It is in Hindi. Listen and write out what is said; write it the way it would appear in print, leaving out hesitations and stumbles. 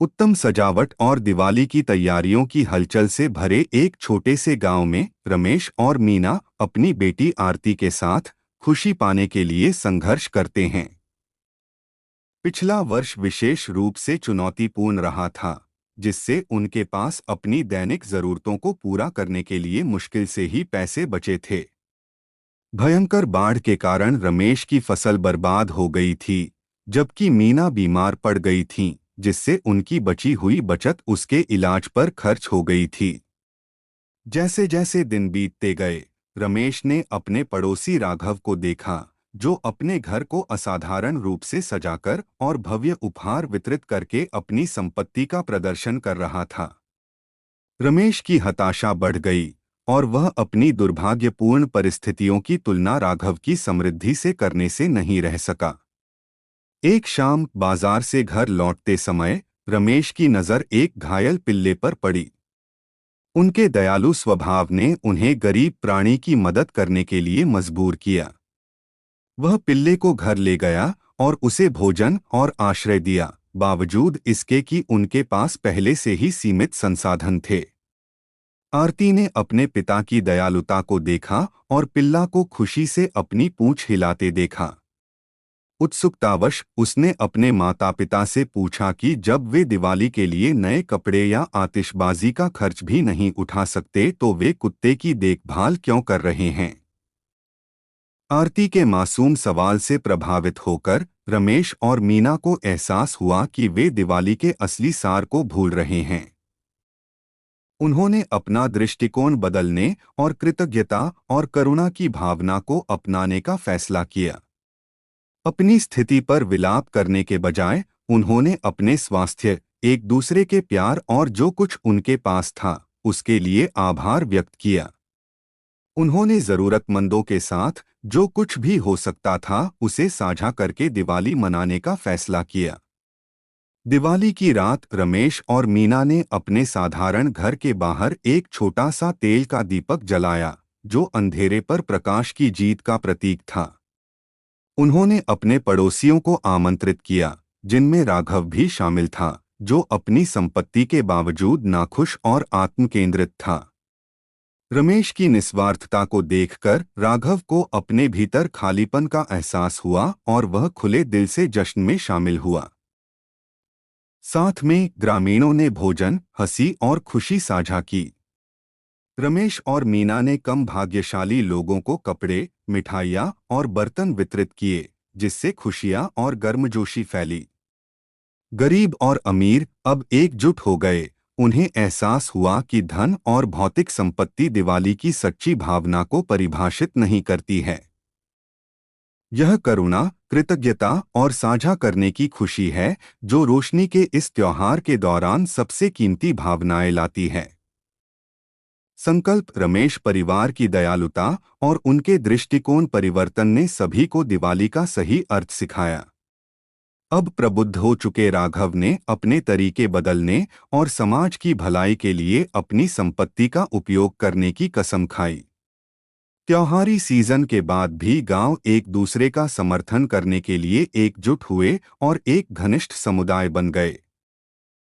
उत्तम सजावट और दिवाली की तैयारियों की हलचल से भरे एक छोटे से गांव में रमेश और मीना अपनी बेटी आरती के साथ खुशी पाने के लिए संघर्ष करते हैं। पिछला वर्ष विशेष रूप से चुनौतीपूर्ण रहा था, जिससे उनके पास अपनी दैनिक जरूरतों को पूरा करने के लिए मुश्किल से ही पैसे बचे थे। भयंकर बाढ़ के कारण रमेश की फसल बर्बाद हो गई थी, जबकि मीना बीमार पड़ गई थीं, जिससे उनकी बची हुई बचत उसके इलाज पर खर्च हो गई थी। जैसे जैसे दिन बीतते गए, रमेश ने अपने पड़ोसी राघव को देखा, जो अपने घर को असाधारण रूप से सजाकर और भव्य उपहार वितरित करके अपनी संपत्ति का प्रदर्शन कर रहा था। रमेश की हताशा बढ़ गई और वह अपनी दुर्भाग्यपूर्ण परिस्थितियों की तुलना राघव की समृद्धि से करने से नहीं रह सका। एक शाम बाजार से घर लौटते समय रमेश की नज़र एक घायल पिल्ले पर पड़ी। उनके दयालु स्वभाव ने उन्हें गरीब प्राणी की मदद करने के लिए मजबूर किया। वह पिल्ले को घर ले गया और उसे भोजन और आश्रय दिया, बावजूद इसके कि उनके पास पहले से ही सीमित संसाधन थे। आरती ने अपने पिता की दयालुता को देखा और पिल्ला को खुशी से अपनी पूंछ हिलाते देखा। उत्सुकतावश उसने अपने माता पिता से पूछा कि जब वे दिवाली के लिए नए कपड़े या आतिशबाजी का खर्च भी नहीं उठा सकते तो वे कुत्ते की देखभाल क्यों कर रहे हैं। आरती के मासूम सवाल से प्रभावित होकर रमेश और मीना को एहसास हुआ कि वे दिवाली के असली सार को भूल रहे हैं। उन्होंने अपना दृष्टिकोण बदलने और कृतज्ञता और करुणा की भावना को अपनाने का फैसला किया। अपनी स्थिति पर विलाप करने के बजाय उन्होंने अपने स्वास्थ्य, एक दूसरे के प्यार और जो कुछ उनके पास था उसके लिए आभार व्यक्त किया। उन्होंने जरूरतमंदों के साथ जो कुछ भी हो सकता था उसे साझा करके दिवाली मनाने का फैसला किया। दिवाली की रात रमेश और मीना ने अपने साधारण घर के बाहर एक छोटा सा तेल का दीपक जलाया, जो अंधेरे पर प्रकाश की जीत का प्रतीक था। उन्होंने अपने पड़ोसियों को आमंत्रित किया, जिनमें राघव भी शामिल था, जो अपनी संपत्ति के बावजूद नाखुश और आत्मकेंद्रित था। रमेश की निस्वार्थता को देखकर राघव को अपने भीतर खालीपन का एहसास हुआ और वह खुले दिल से जश्न में शामिल हुआ। साथ में ग्रामीणों ने भोजन, हंसी और खुशी साझा की। रमेश और मीना ने कम भाग्यशाली लोगों को कपड़े, मिठाइयाँ और बर्तन वितरित किए, जिससे खुशियाँ और गर्मजोशी फैली। गरीब और अमीर अब एकजुट हो गए। उन्हें एहसास हुआ कि धन और भौतिक संपत्ति दिवाली की सच्ची भावना को परिभाषित नहीं करती है। यह करुणा, कृतज्ञता और साझा करने की खुशी है, जो रोशनी के इस त्योहार के दौरान सबसे कीमती भावनाएं लाती है। संकल्प रमेश परिवार की दयालुता और उनके दृष्टिकोण परिवर्तन ने सभी को दिवाली का सही अर्थ सिखाया। अब प्रबुद्ध हो चुके राघव ने अपने तरीके बदलने और समाज की भलाई के लिए अपनी संपत्ति का उपयोग करने की कसम खाई। त्योहारी सीजन के बाद भी गांव एक दूसरे का समर्थन करने के लिए एकजुट हुए और एक घनिष्ठ समुदाय बन गए।